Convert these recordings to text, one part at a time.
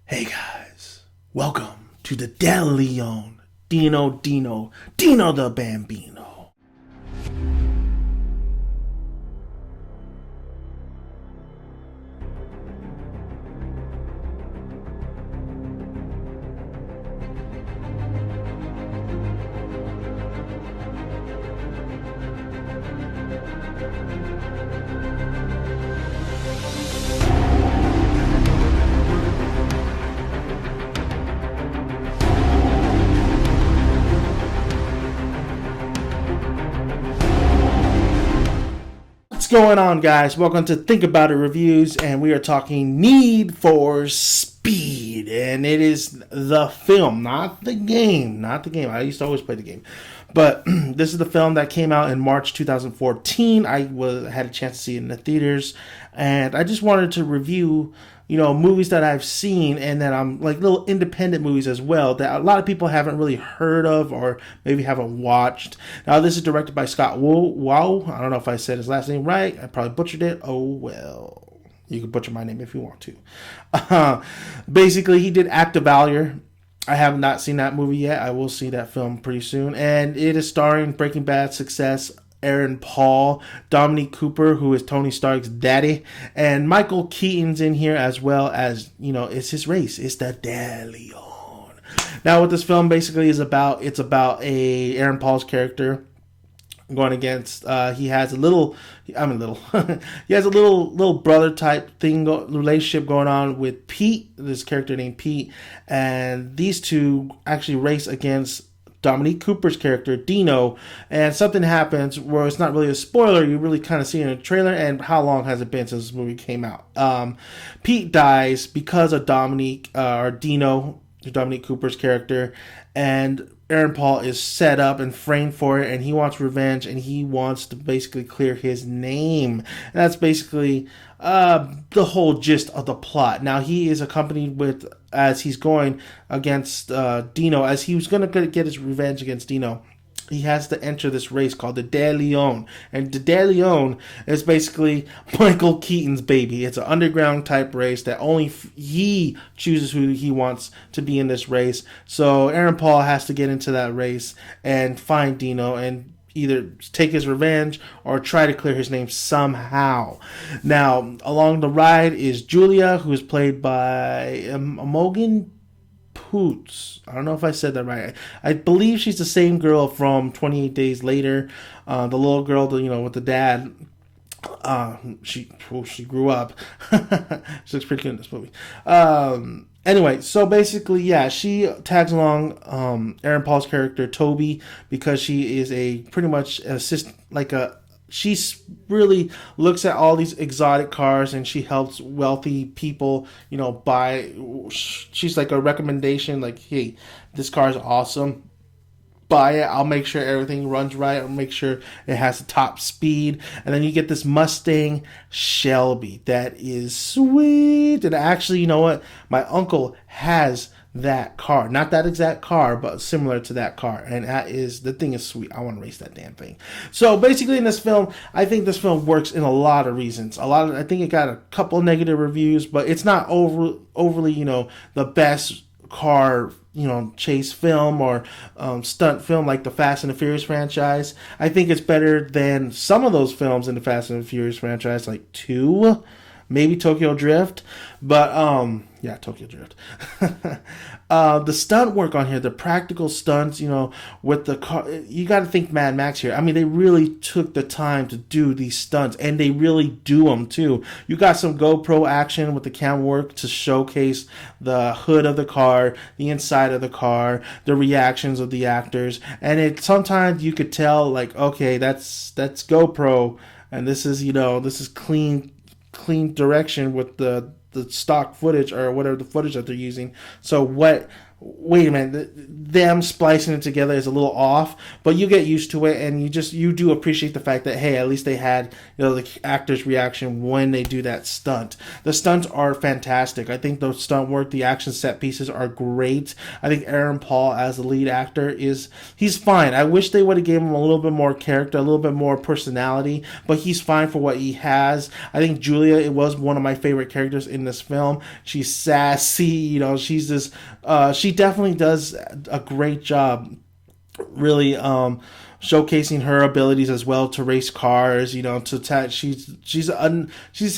Hey guys, welcome to the De Leon, Dino the Bambino. What's going on, guys? Welcome to Think About It Reviews, and we are talking Need for Speed, and it is the film, not the game. I used to always play the game, but this is the film that came out in March 2014. Had a chance to see it in the theaters, and I just wanted to review movies that I've seen and that I'm like little independent movies as well that a lot of people haven't really heard of or maybe haven't watched. Now, this is directed by Scott Wow. I don't know if I said his last name right. I probably butchered it. Oh, well. You can butcher my name if you want to. Basically, he did Act of Valor. I have not seen that movie yet. I will see that film pretty soon. And it is starring Breaking Bad success Aaron Paul, Dominique Cooper, who is Tony Stark's daddy, and Michael Keaton's in here as well as, it's his race. It's the De Leon. Now, what this film basically is about, it's about Aaron Paul's character going against, he has a little he has a little brother type relationship going on with Pete, this character named Pete, and these two actually race against Dominique Cooper's character, Dino, and something happens where it's not really a spoiler. You really kind of see it in the trailer. And how long has it been since this movie came out? Pete dies because of Dominique Cooper's character, and Aaron Paul is set up and framed for it, and he wants revenge, and he wants to basically clear his name. And that's basically the whole gist of the plot. Now, he is accompanied with, as he's going against Dino, as he was going to get his revenge against Dino, he has to enter this race called the De Leon. And the De Leon is basically Michael Keaton's baby. It's an underground type race that only he chooses who he wants to be in this race. So Aaron Paul has to get into that race and find Dino and either take his revenge or try to clear his name somehow. Now, along the ride is Julia, who is played by Imogen Poots. I don't know if I said that right. I believe she's the same girl from 28 Days Later. The little girl, with the dad. She grew up. She looks pretty cute in this movie. Anyway, so basically, yeah, she tags along Aaron Paul's character, Toby, because she is a pretty much she really looks at all these exotic cars and she helps wealthy people, buy. She's like a recommendation, like, hey, this car is awesome. Buy it. I'll make sure everything runs right. I'll make sure it has the top speed. And then you get this Mustang Shelby that is sweet. And actually, you know what? My uncle has that car. Not that exact car, but similar to that car. And the thing is sweet. I want to race that damn thing. So basically in this film, I think this film works in a lot of reasons. I think it got a couple negative reviews, but it's not overly, the best car chase film or stunt film like the Fast and the Furious franchise. I think it's better than some of those films in the Fast and the Furious franchise, like 2, maybe Tokyo Drift, but Tokyo Drift. The stunt work on here, the practical stunts, with the car, you got to think Mad Max here. I mean, they really took the time to do these stunts, and they really do them too. You got some GoPro action with the camera work to showcase the hood of the car, the inside of the car, the reactions of the actors, and sometimes you could tell, like, okay, that's GoPro, and this is clean direction with the stock footage or whatever the footage that they're using. So what wait a minute, them splicing it together is a little off, but you get used to it, and you do appreciate the fact that, hey, at least they had, the actor's reaction when they do that stunt. The stunts are fantastic. I think the stunt work, the action set pieces are great. I think Aaron Paul as the lead actor he's fine. I wish they would have given him a little bit more character, a little bit more personality, but he's fine for what he has. I think Julia, it was one of my favorite characters in this film. She's sassy, she's this she definitely does a great job, really showcasing her abilities as well to race cars. She's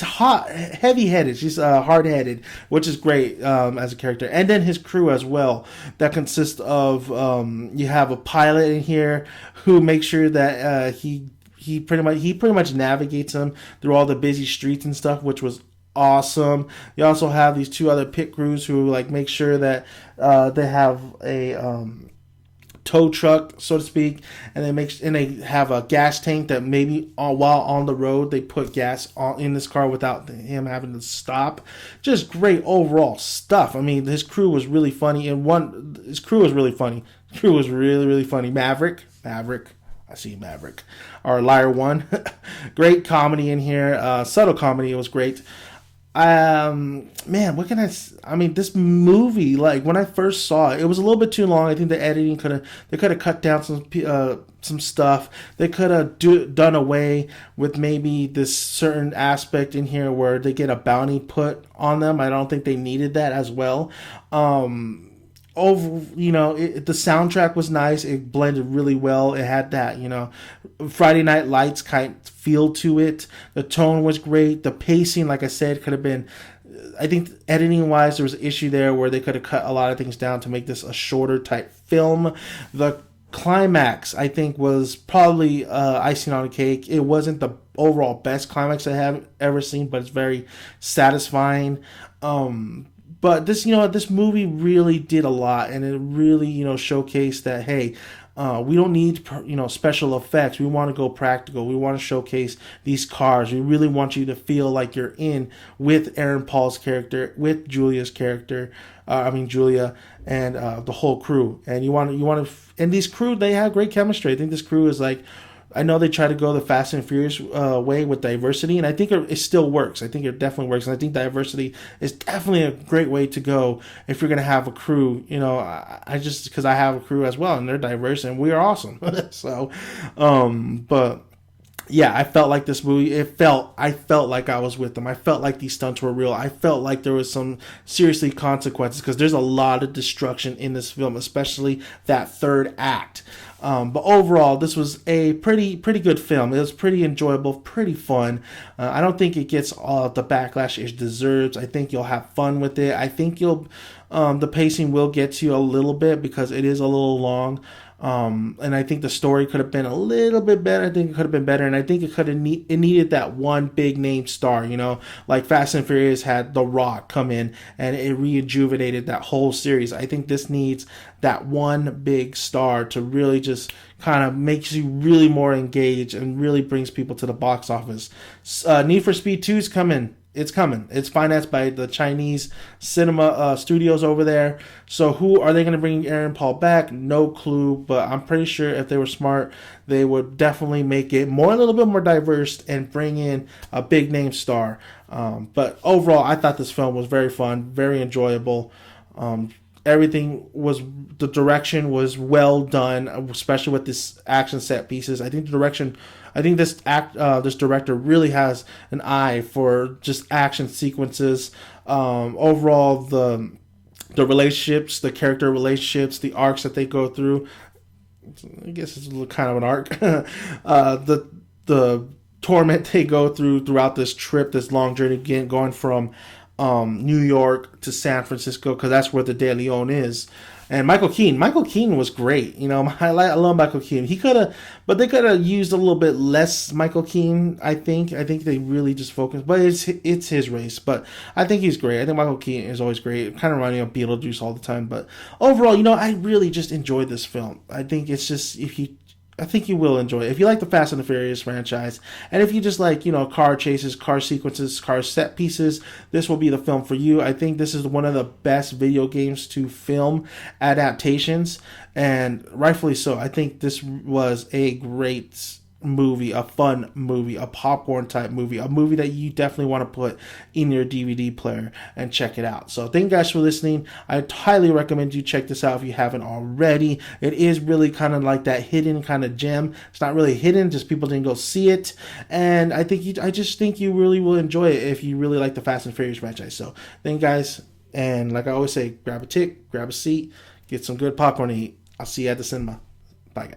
hot, heavy-headed. She's hard-headed, which is great as a character. And then his crew as well. That consists of you have a pilot in here who makes sure that he pretty much navigates them through all the busy streets and stuff, which was awesome. You also have these two other pit crews who make sure that they have a tow truck, so to speak, and they have a gas tank that maybe while on the road they put gas in this car without him having to stop. Just great overall stuff. I mean, his crew was really funny, his crew was really funny. His crew was really, really funny. Maverick. I see Maverick. Or Liar One. Great comedy in here. Subtle comedy. It was great. Man, what can I mean, this movie, when I first saw it, it was a little bit too long. I think the editing they could have cut down some stuff. They could have done away with maybe this certain aspect in here where they get a bounty put on them. I don't think they needed that as well. The soundtrack was nice. It blended really well. It had that, Friday Night Lights kind of feel to it. The tone was great. The pacing, like I said, could have been, I think editing wise, there was an issue there where they could have cut a lot of things down to make this a shorter type film. The climax, I think, was probably icing on the cake. It wasn't the overall best climax I have ever seen, but it's very satisfying. But this movie really did a lot, and it really, showcased that, hey, we don't need, special effects. We want to go practical. We want to showcase these cars. We really want you to feel like you're in with Aaron Paul's character, with Julia's character. Julia and the whole crew. And and these crew, they have great chemistry. I think this crew is I know they try to go the Fast and Furious way with diversity, and I think it still works. I think it definitely works, and I think diversity is definitely a great way to go if you're going to have a crew. Because I have a crew as well, and they're diverse, and we are awesome. So, but yeah, I felt like this movie, I felt like I was with them. I felt like these stunts were real. I felt like there was some seriously consequences, because there's a lot of destruction in this film, especially that third act. But overall, this was a pretty good film. It was pretty enjoyable, pretty fun. I don't think it gets all the backlash it deserves. I think you'll have fun with it. I think the pacing will get to you a little bit because it is a little long. And I think the story could have been a little bit better. I think it could have been better, and I think it needed that one big name star, like Fast and Furious had The Rock come in, and it rejuvenated that whole series. I think this needs that one big star to really just kind of makes you really more engaged and really brings people to the box office. Need for Speed 2 is coming. It's coming. It's financed by the Chinese cinema studios over there. So who are they going to bring Aaron Paul back? No clue, but I'm pretty sure if they were smart, they would definitely make it a little bit more diverse and bring in a big name star. But overall, I thought this film was very fun, very enjoyable. The direction was well done, especially with this action set pieces. I think this director really has an eye for just action sequences. Overall, the relationships, the character relationships, the arcs that they go through. I guess it's kind of an arc. The torment they go throughout this trip, this long journey, again, going from New York to San Francisco, because that's where the De Leon is. And Michael Keaton was great. I love Michael Keaton. They could have used a little bit less Michael Keaton. I think they really just focused, but it's his race. But I think he's great. I think Michael Keaton is always great. Kind of running up Beetlejuice all the time. But overall, I really just enjoyed this film. I think it's just, if you I think you will enjoy it. If you like the Fast and the Furious franchise, and if you just like, car chases, car sequences, car set pieces, this will be the film for you. I think this is one of the best video games to film adaptations, and rightfully so. I think this was a great movie, a fun movie, a popcorn type movie, a movie that you definitely want to put in your DVD player and check it out. So thank you guys for listening. I highly recommend you check this out if you haven't already. It is really kind of like that hidden kind of gem. It's not really hidden, just people didn't go see it. And I just think you really will enjoy it if you really like the Fast and Furious franchise. So thank you guys. And like I always say, grab a tick, grab a seat, get some good popcorn to eat. I'll see you at the cinema. Bye, guys.